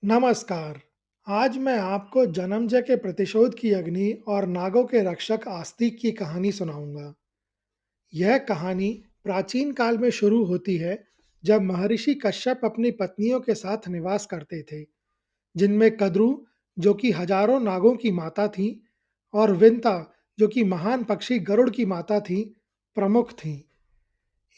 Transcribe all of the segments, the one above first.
नमस्कार। आज मैं आपको जन्मजय के प्रतिशोध की अग्नि और नागों के रक्षक आस्तिक की कहानी सुनाऊंगा। यह कहानी प्राचीन काल में शुरू होती है, जब महर्षि कश्यप अपनी पत्नियों के साथ निवास करते थे, जिनमें कद्रू, जो कि हजारों नागों की माता थी, और विंता, जो कि महान पक्षी गरुड़ की माता थी, प्रमुख थीं।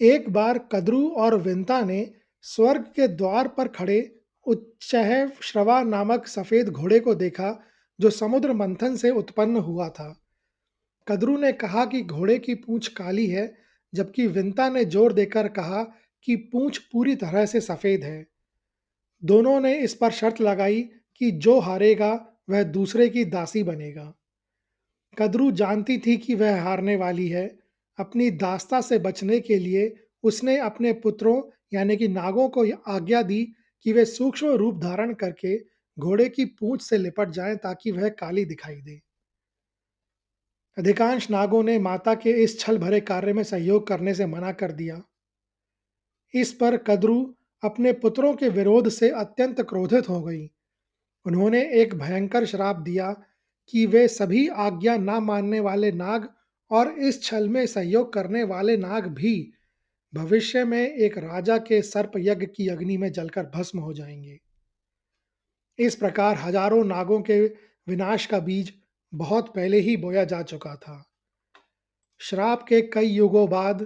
एक बार कद्रू और विंता ने स्वर्ग के द्वार पर खड़े उच्चैः श्रवा नामक सफेद घोड़े को देखा, जो समुद्र मंथन से उत्पन्न हुआ था। कद्रू ने कहा कि घोड़े की पूंछ काली है, जबकि विंता ने जोर देकर कहा कि पूंछ पूरी तरह से सफेद है। दोनों ने इस पर शर्त लगाई कि जो हारेगा वह दूसरे की दासी बनेगा। कद्रू जानती थी कि वह हारने वाली है। अपनी दास्ता से बचने के लिए उसने अपने पुत्रों यानी कि नागों को आज्ञा दी कि वे सूक्ष्म रूप धारण करके घोड़े की पूंछ से लिपट जाएं ताकि वह काली दिखाई दे। अधिकांश नागों ने माता के इस छल भरे कार्य में सहयोग करने से मना कर दिया। इस पर कद्रू अपने पुत्रों के विरोध से अत्यंत क्रोधित हो गई। उन्होंने एक भयंकर श्राप दिया कि वे सभी आज्ञा न मानने वाले नाग और इस छल में सहयोग करने वाले नाग भी भविष्य में एक राजा के सर्प यज्ञ की अग्नि में जलकर भस्म हो जाएंगे। इस प्रकार हजारों नागों के विनाश का बीज बहुत पहले ही बोया जा चुका था। श्राप के कई युगों बाद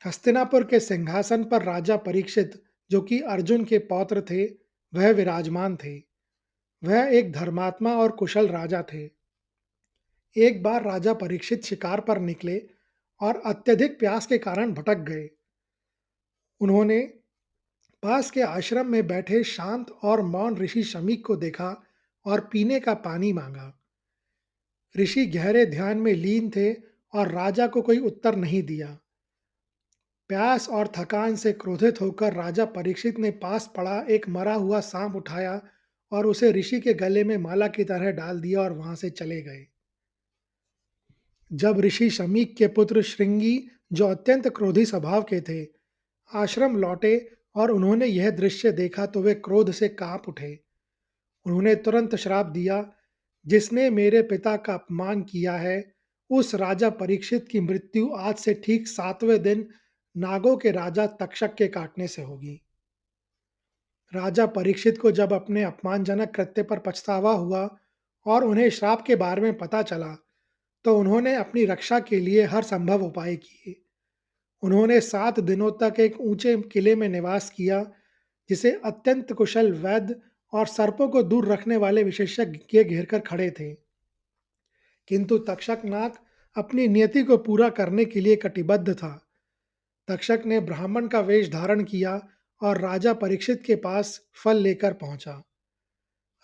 हस्तिनापुर के सिंहासन पर राजा परीक्षित, जो कि अर्जुन के पौत्र थे, वह विराजमान थे। वह एक धर्मात्मा और कुशल राजा थे। एक बार राजा परीक्षित शिकार पर निकले और अत्यधिक प्यास के कारण भटक गए। उन्होंने पास के आश्रम में बैठे शांत और मौन ऋषि शमीक को देखा और पीने का पानी मांगा। ऋषि गहरे ध्यान में लीन थे और राजा को कोई उत्तर नहीं दिया। प्यास और थकान से क्रोधित होकर राजा परीक्षित ने पास पड़ा एक मरा हुआ सांप उठाया और उसे ऋषि के गले में माला की तरह डाल दिया और वहां से चले गए। जब ऋषि शमीक के पुत्र श्रृंगी, जो अत्यंत क्रोधी स्वभाव के थे, आश्रम लौटे और उन्होंने यह दृश्य देखा तो वे क्रोध से कांप उठे। उन्होंने तुरंत श्राप दिया, जिसने मेरे पिता का अपमान किया है, उस राजा परीक्षित की मृत्यु आज से ठीक 7वें दिन नागों के राजा तक्षक के काटने से होगी। राजा परीक्षित को जब अपने अपमानजनक कृत्य पर पछतावा हुआ और उन्हें श्राप के बारे में पता चला, तो उन्होंने अपनी रक्षा के लिए हर संभव उपाय किए। उन्होंने 7 दिनों तक एक ऊंचे किले में निवास किया, जिसे अत्यंत कुशल वैद्य और सर्पों को दूर रखने वाले विशेषज्ञ के घेर कर खड़े थे। किंतु तक्षक नाग अपनी नियति को पूरा करने के लिए कटिबद्ध था। तक्षक ने ब्राह्मण का वेश धारण किया और राजा परीक्षित के पास फल लेकर पहुंचा।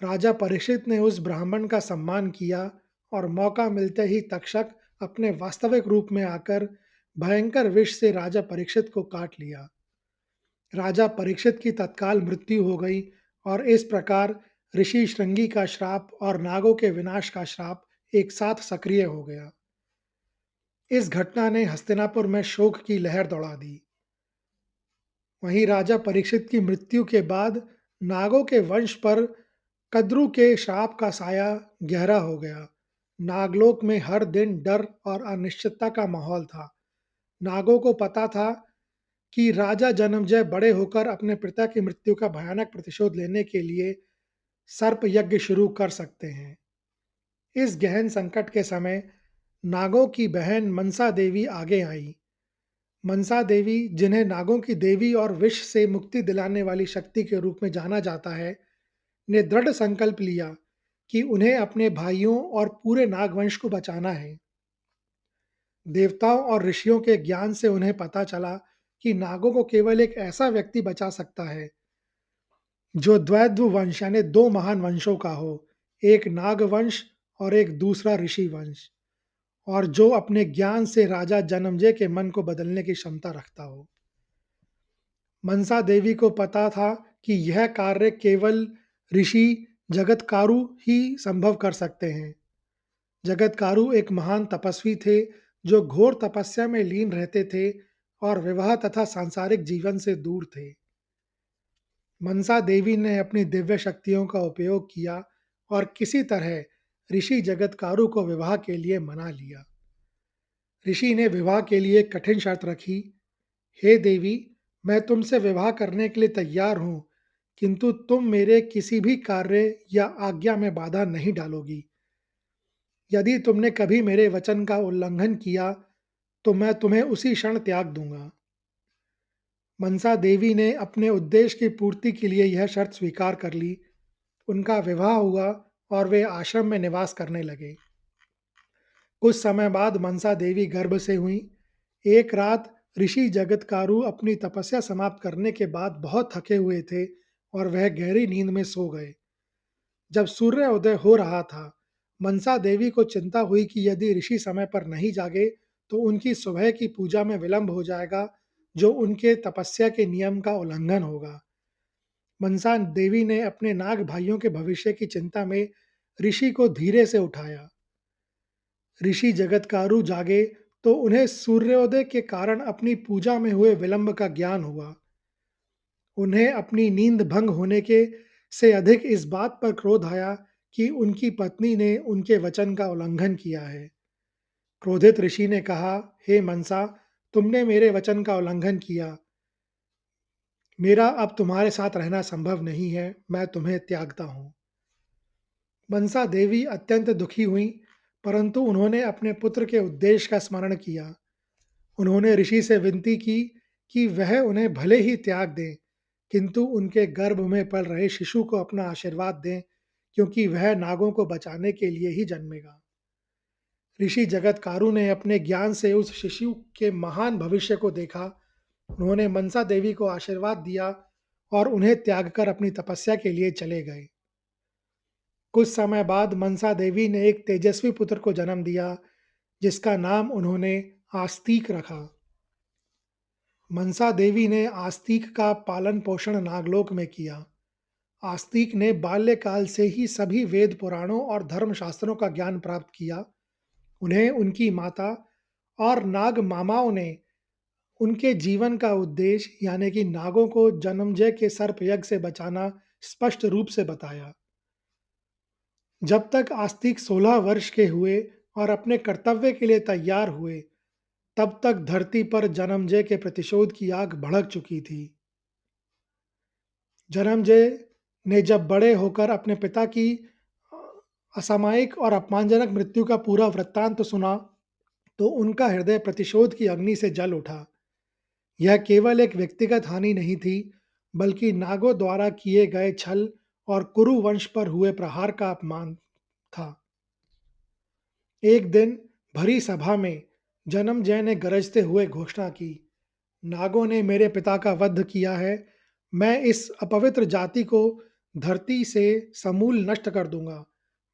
राजा परीक्षित ने उस ब्राह्मण का सम्मान किया और मौका मिलते ही तक्षक अपने वास्तविक रूप में आकर भयंकर विष से राजा परीक्षित को काट लिया। राजा परीक्षित की तत्काल मृत्यु हो गई और इस प्रकार ऋषि श्रृंगी का श्राप और नागों के विनाश का श्राप एक साथ सक्रिय हो गया। इस घटना ने हस्तिनापुर में शोक की लहर दौड़ा दी। वहीं राजा परीक्षित की मृत्यु के बाद नागों के वंश पर कद्रु के श्राप का साया गहरा हो गया। नागलोक में हर दिन डर और अनिश्चितता का माहौल था। नागों को पता था कि राजा जन्मजय बड़े होकर अपने पिता की मृत्यु का भयानक प्रतिशोध लेने के लिए सर्प यज्ञ शुरू कर सकते हैं। इस गहन संकट के समय नागों की बहन मनसा देवी आगे आई। मनसा देवी, जिन्हें नागों की देवी और विष से मुक्ति दिलाने वाली शक्ति के रूप में जाना जाता है, ने दृढ़ संकल्प लिया कि उन्हें अपने भाइयों और पूरे नागवंश को बचाना है। देवताओं और ऋषियों के ज्ञान से उन्हें पता चला कि नागों को केवल एक ऐसा व्यक्ति बचा सकता है जो द्वैध्व वंश यानी दो महान वंशों का हो, एक नाग वंश और एक दूसरा ऋषि वंश, और जो अपने ज्ञान से राजा जन्मजय के मन को बदलने की क्षमता रखता हो। मनसा देवी को पता था कि यह कार्य केवल ऋषि जगतकारु ही संभव कर सकते हैं। जगतकारु एक महान तपस्वी थे, जो घोर तपस्या में लीन रहते थे और विवाह तथा सांसारिक जीवन से दूर थे। मनसा देवी ने अपनी दिव्य शक्तियों का उपयोग किया और किसी तरह ऋषि जगतकारु को विवाह के लिए मना लिया। ऋषि ने विवाह के लिए एक कठिन शर्त रखी। हे देवी, मैं तुमसे विवाह करने के लिए तैयार हूँ, किंतु तुम मेरे किसी भी कार्य या आज्ञा में बाधा नहीं डालोगी। यदि तुमने कभी मेरे वचन का उल्लंघन किया, तो मैं तुम्हें उसी क्षण त्याग दूंगा। मनसा देवी ने अपने उद्देश्य की पूर्ति के लिए यह शर्त स्वीकार कर ली। उनका विवाह हुआ और वे आश्रम में निवास करने लगे। कुछ समय बाद मनसा देवी गर्भ से हुई। एक रात ऋषि जगतकारु अपनी तपस्या समाप्त करने के बाद बहुत थके हुए थे और वह गहरी नींद में सो गए। जब सूर्योदय हो रहा था, मनसा देवी को चिंता हुई कि यदि ऋषि समय पर नहीं जागे, तो उनकी सुबह की पूजा में विलंब हो जाएगा, जो उनके तपस्या के नियम का उल्लंघन होगा। मनसा देवी ने अपने नाग भाइयों के भविष्य की चिंता में ऋषि को धीरे से उठाया। ऋषि जगतकारु जागे तो उन्हें सूर्योदय के कारण अपनी पूजा में हुए विलंब का ज्ञान हुआ। उन्हें अपनी नींद भंग होने के से अधिक इस बात पर क्रोध आया कि उनकी पत्नी ने उनके वचन का उल्लंघन किया है। क्रोधित ऋषि ने कहा, हे मनसा, तुमने मेरे वचन का उल्लंघन किया। मेरा अब तुम्हारे साथ रहना संभव नहीं है, मैं तुम्हें त्यागता हूँ। मनसा देवी अत्यंत दुखी हुई, परंतु उन्होंने अपने पुत्र के उद्देश्य का स्मरण किया। उन्होंने ऋषि से विनती की कि वह उन्हें भले ही त्याग दें, किंतु उनके गर्भ में पल रहे शिशु को अपना आशीर्वाद दें, क्योंकि वह नागों को बचाने के लिए ही जन्मेगा। ऋषि जगतकारु ने अपने ज्ञान से उस शिशु के महान भविष्य को देखा। उन्होंने मनसा देवी को आशीर्वाद दिया और उन्हें त्यागकर अपनी तपस्या के लिए चले गए। कुछ समय बाद मनसा देवी ने एक तेजस्वी पुत्र को जन्म दिया, जिसका नाम उन्होंने आस्तिक रखा। मनसा देवी ने आस्तिक का पालन पोषण नागलोक में किया। आस्तिक ने बाल्यकाल से ही सभी वेद पुराणों और धर्मशास्त्रों का ज्ञान प्राप्त किया। उन्हें उनकी माता और नाग मामाओं ने उनके जीवन का उद्देश्य यानी कि नागों को जन्मजय के सर्प यज्ञ से बचाना स्पष्ट रूप से बताया। जब तक आस्तिक 16 वर्ष के हुए और अपने कर्तव्य के लिए तैयार हुए, तब तक धरती पर जन्मजय के प्रतिशोध की आग भड़क चुकी थी। जन्मजय ने जब बड़े होकर अपने पिता की असामयिक और अपमानजनक मृत्यु का पूरा वृत्तांत सुना, तो उनका हृदय प्रतिशोध की अग्नि से जल उठा। यह केवल एक व्यक्तिगत हानि नहीं थी, बल्कि नागों द्वारा किए गए छल और कुरु वंश पर हुए प्रहार का अपमान था। एक दिन भरी सभा में जन्मजय ने गरजते हुए घोषणा की, नागों ने मेरे पिता का वध किया है। मैं इस अपवित्र जाति को धरती से समूल नष्ट कर दूंगा।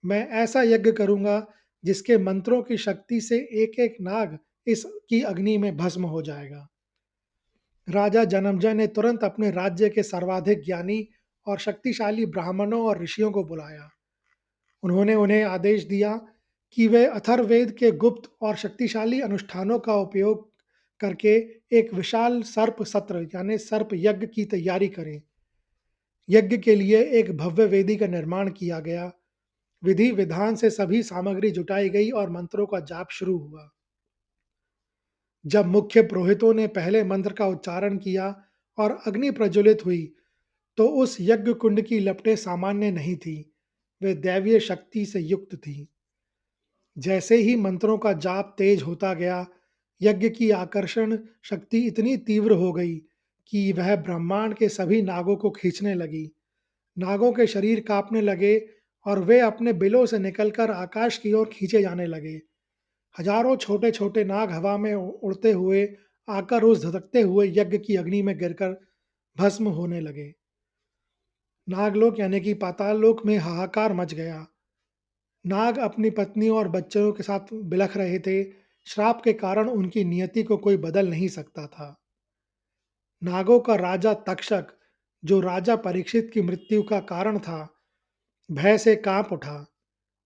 मैं ऐसा यज्ञ करूंगा जिसके मंत्रों की शक्ति से एक-एक नाग इसकी अग्नि में भस्म हो जाएगा। राजा जन्मजय ने तुरंत अपने राज्य के सर्वाधिक ज्ञानी और शक्तिशाली ब्राह्मणों और ऋषियों को बुलाया। उन्होंने उन्हें आदेश दिया कि वे अथर्ववेद के गुप्त और शक्तिशाली अनुष्ठानों का उपयोग करके एक विशाल सर्प सत्र यानी सर्प यज्ञ की तैयारी करें। यज्ञ के लिए एक भव्य वेदी का निर्माण किया गया। विधि विधान से सभी सामग्री जुटाई गई और मंत्रों का जाप शुरू हुआ। जब मुख्य पुरोहितों ने पहले मंत्र का उच्चारण किया और अग्नि प्रज्वलित हुई, तो उस यज्ञ कुंड की लपटें सामान्य नहीं थीं, वे दैवीय शक्ति से युक्त थीं। जैसे ही मंत्रों का जाप तेज होता गया, यज्ञ की आकर्षण शक्ति इतनी तीव्र हो गई कि वह ब्रह्मांड के सभी नागों को खींचने लगी। नागों के शरीर कांपने लगे और वे अपने बिलों से निकलकर आकाश की ओर खींचे जाने लगे। हजारों छोटे-छोटे नाग हवा में उड़ते हुए आकर उस धधकते हुए यज्ञ की अग्नि में गिरकर भस्म होने लगे। नागलोक यानी कि पाताल लोक में हाहाकार मच गया। नाग अपनी पत्नी और बच्चों के साथ बिलख रहे थे। श्राप के कारण उनकी नियति को कोई बदल नहीं सकता था। नागों का राजा तक्षक, जो राजा परीक्षित की मृत्यु का कारण था, भय से कांप उठा।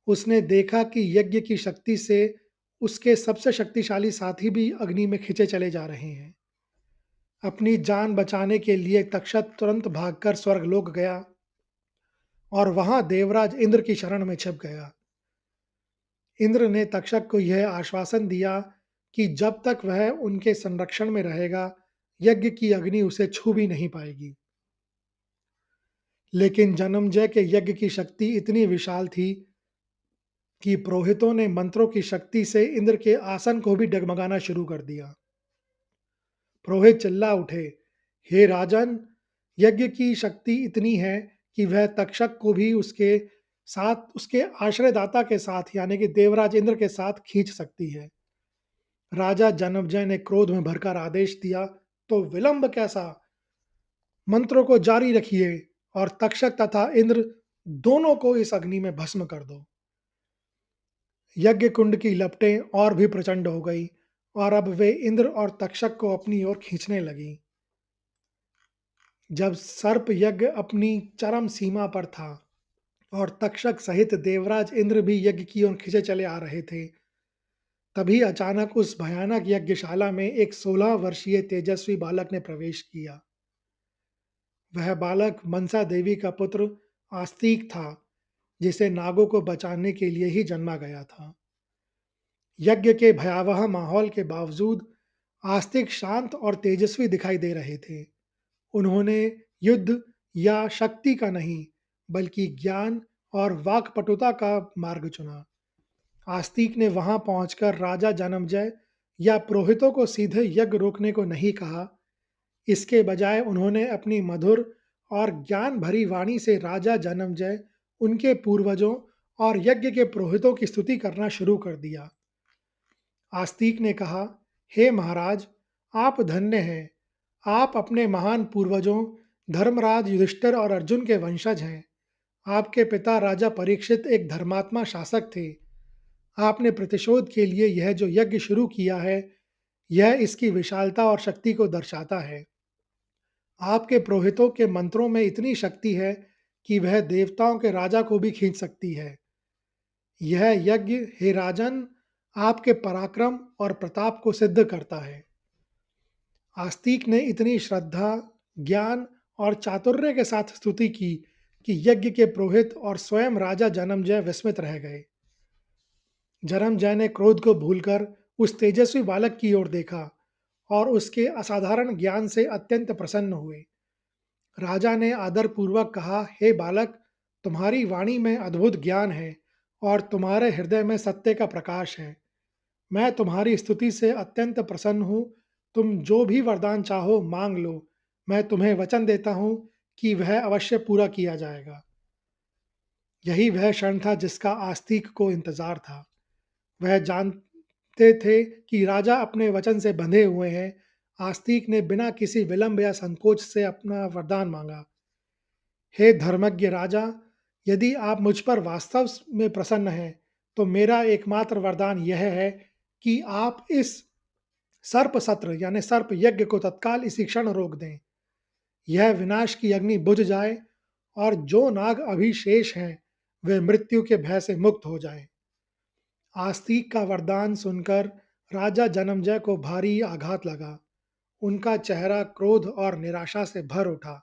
उसने देखा कि यज्ञ की शक्ति से उसके सबसे शक्तिशाली साथी भी अग्नि में खिंचे चले जा रहे हैं। अपनी जान बचाने के लिए तक्षक तुरंत भागकर स्वर्गलोक गया और वहां देवराज इंद्र की शरण में छिप गया। इंद्र ने तक्षक को यह आश्वासन दिया कि जब तक वह उनके संरक्षण में रहेगा, यज्ञ की अग्नि उसे छू भी नहीं पाएगी। लेकिन जन्मजय के यज्ञ की शक्ति इतनी विशाल थी कि पुरोहितों ने मंत्रों की शक्ति से इंद्र के आसन को भी डगमगाना शुरू कर दिया। पुरोहित चिल्ला उठे, हे राजन, यज्ञ की शक्ति इतनी है कि वह तक्षक को भी उसके आश्रयदाता के साथ यानी कि देवराज इंद्र के साथ खींच सकती है। राजा जन्मजय ने क्रोध में भरकर आदेश दिया, तो विलंब कैसा? मंत्रों को जारी रखिए और तक्षक तथा इंद्र दोनों को इस अग्नि में भस्म कर दो। यज्ञ कुंड की लपटें और भी प्रचंड हो गई और अब वे इंद्र और तक्षक को अपनी ओर खींचने लगी। जब सर्प यज्ञ अपनी चरम सीमा पर था और तक्षक सहित देवराज इंद्र भी यज्ञ की ओर खींचे चले आ रहे थे, तभी अचानक उस भयानक यज्ञशाला में एक 16 वर्षीय तेजस्वी बालक ने प्रवेश किया। वह बालक मनसा देवी का पुत्र आस्तिक था, जिसे नागों को बचाने के लिए ही जन्मा गया था। यज्ञ के भयावह माहौल के बावजूद आस्तिक शांत और तेजस्वी दिखाई दे रहे थे। उन्होंने युद्ध या शक्ति का नहीं, बल्कि ज्ञान और वाक्पटुता का मार्ग चुना। आस्तिक ने वहां पहुंचकर राजा जन्मजय या पुरोहितों को सीधे यज्ञ रोकने को नहीं कहा। इसके बजाय उन्होंने अपनी मधुर और ज्ञान भरी वाणी से राजा जन्मजय, उनके पूर्वजों और यज्ञ के पुरोहितों की स्तुति करना शुरू कर दिया। आस्तिक ने कहा, हे महाराज, आप धन्य हैं। आप अपने महान पूर्वजों धर्मराज युधिष्ठिर और अर्जुन के वंशज हैं। आपके पिता राजा परीक्षित एक धर्मात्मा शासक थे। आपने प्रतिशोध के लिए यह जो यज्ञ शुरू किया है, यह इसकी विशालता और शक्ति को दर्शाता है। आपके पुरोहितों के मंत्रों में इतनी शक्ति है कि वह देवताओं के राजा को भी खींच सकती है। यह यज्ञ, हे राजन, आपके पराक्रम और प्रताप को सिद्ध करता है। आस्तिक ने इतनी श्रद्धा, ज्ञान और चातुर्य के साथ स्तुति की कि यज्ञ के पुरोहित और स्वयं राजा जन्मजय विस्मित रह गए। जन्मजय ने क्रोध को भूलकर उस तेजस्वी बालक की ओर देखा और उसके असाधारण ज्ञान से अत्यंत प्रसन्न हुए। राजा ने आदरपूर्वक कहा, हे बालक, तुम्हारी वाणी में अद्भुत ज्ञान है और तुम्हारे हृदय में सत्य का प्रकाश है। मैं तुम्हारी स्तुति से अत्यंत प्रसन्न हूँ। तुम जो भी वरदान चाहो मांग लो। मैं तुम्हें वचन देता हूँ कि वह अवश्य पूरा किया जाएगा। यही वह क्षण था जिसका आस्तिक को इंतजार था। वह जानते थे कि राजा अपने वचन से बंधे हुए हैं। आस्तिक ने बिना किसी विलंब या संकोच से अपना वरदान मांगा। हे धर्मज्ञ राजा, यदि आप मुझ पर वास्तव में प्रसन्न हैं, तो मेरा एकमात्र वरदान यह है कि आप इस सर्प सत्र यानी सर्प यज्ञ को तत्काल इसी क्षण रोक दें। यह विनाश की अग्नि बुझ जाए और जो नाग अभी शेष हैं, वे मृत्यु के भय से मुक्त हो जाएं। आस्तिक का वरदान सुनकर राजा जन्मजय को भारी आघात लगा। उनका चेहरा क्रोध और निराशा से भर उठा।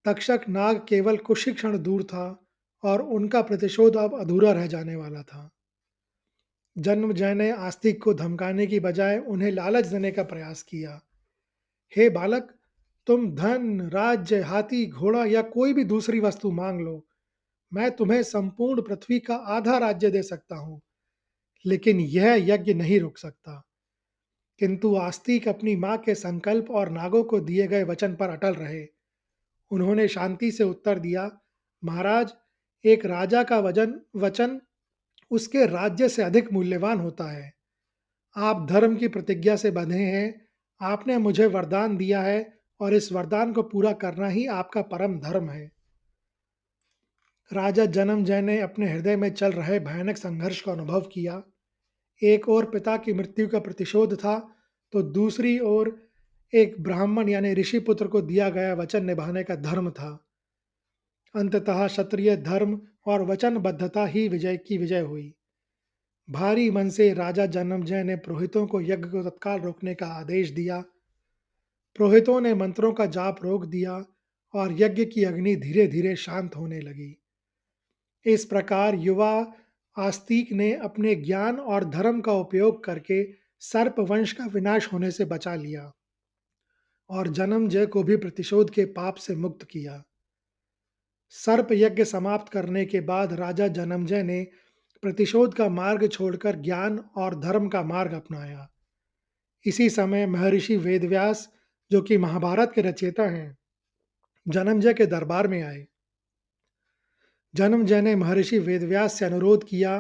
तक्षक नाग केवल कुछ ही क्षण दूर था और उनका प्रतिशोध अब अधूरा रह जाने वाला था। जन्मजय ने आस्तिक को धमकाने की बजाय उन्हें लालच देने का प्रयास किया। हे बालक, तुम धन, राज्य, हाथी, घोड़ा या कोई भी दूसरी वस्तु मांग लो। मैं तुम्हें संपूर्ण पृथ्वी का आधा राज्य दे सकता हूँ, लेकिन यह यज्ञ नहीं रुक सकता। किंतु आस्तिक अपनी माँ के संकल्प और नागों को दिए गए वचन पर अटल रहे। उन्होंने शांति से उत्तर दिया, महाराज, एक राजा का वचन उसके राज्य से अधिक मूल्यवान होता है। आप धर्म की प्रतिज्ञा से बंधे हैं। आपने मुझे वरदान दिया है और इस वरदान को पूरा करना ही आपका परम धर्म है। राजा जन्मजय ने अपने हृदय में चल रहे भयानक संघर्ष का अनुभव किया। एक ओर पिता की मृत्यु का प्रतिशोध था, तो दूसरी ओर एक ब्राह्मण यानी ऋषि पुत्र को दिया गया वचन निभाने का धर्म था। अंततः क्षत्रिय धर्म और वचनबद्धता ही विजय की विजय हुई। भारी मन से राजा जन्मजय ने पुरोहितों को यज्ञ को तत्काल रोकने का आदेश दिया। पुरोहितों ने मंत्रों का जाप रोक दिया और यज्ञ की अग्नि धीरे धीरे शांत होने लगी। इस प्रकार युवा आस्तिक ने अपने ज्ञान और धर्म का उपयोग करके सर्प वंश का विनाश होने से बचा लिया और जन्मजय को भी प्रतिशोध के पाप से मुक्त किया। सर्प यज्ञ समाप्त करने के बाद राजा जन्मजय ने प्रतिशोध का मार्ग छोड़कर ज्ञान और धर्म का मार्ग अपनाया। इसी समय महर्षि वेदव्यास, जो कि महाभारत के रचयिता हैं, जन्मजय के दरबार में आए। जन्मजय ने महर्षि वेदव्यास से अनुरोध किया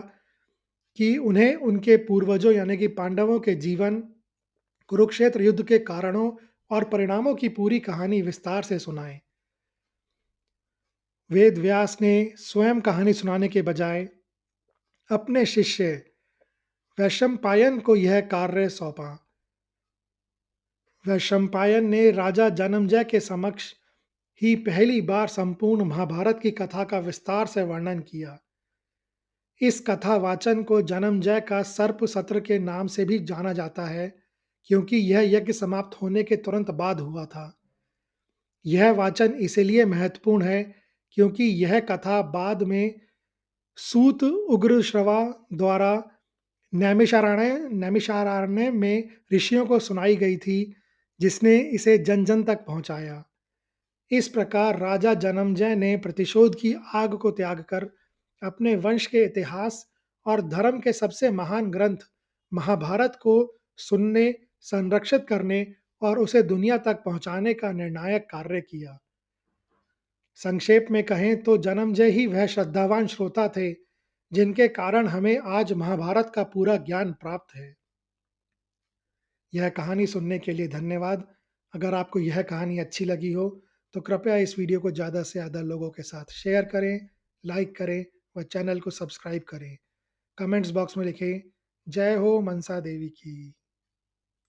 कि उन्हें उनके पूर्वजों यानी कि पांडवों के जीवन, कुरुक्षेत्र युद्ध के कारणों और परिणामों की पूरी कहानी विस्तार से सुनाएं। वेद व्यास ने स्वयं कहानी सुनाने के बजाय अपने शिष्य वैशंपायन को यह कार्य सौंपा। वैशंपायन ने राजा जन्मजय के समक्ष ही पहली बार संपूर्ण महाभारत की कथा का विस्तार से वर्णन किया। इस कथा वाचन को जन्मजय का सर्प सत्र के नाम से भी जाना जाता है, क्योंकि यह यज्ञ समाप्त होने के तुरंत बाद हुआ था। यह वाचन इसलिए महत्वपूर्ण है क्योंकि यह कथा बाद में सूत उग्रश्रवा द्वारा नैमिषारण्य में ऋषियों को सुनाई गई थी, जिसने इसे जन जन तक पहुंचाया। इस प्रकार राजा जन्मजय ने प्रतिशोध की आग को त्याग कर अपने वंश के इतिहास और धर्म के सबसे महान ग्रंथ महाभारत को सुनने, संरक्षित करने और उसे दुनिया तक पहुंचाने का निर्णायक कार्य किया। संक्षेप में कहें तो जन्मजय ही वह श्रद्धावान श्रोता थे जिनके कारण हमें आज महाभारत का पूरा ज्ञान प्राप्त है। यह कहानी सुनने के लिए धन्यवाद। अगर आपको यह कहानी अच्छी लगी हो तो कृपया इस वीडियो को ज़्यादा से ज़्यादा लोगों के साथ शेयर करें, लाइक करें व चैनल को सब्सक्राइब करें। कमेंट्स बॉक्स में लिखें, जय हो मनसा देवी की।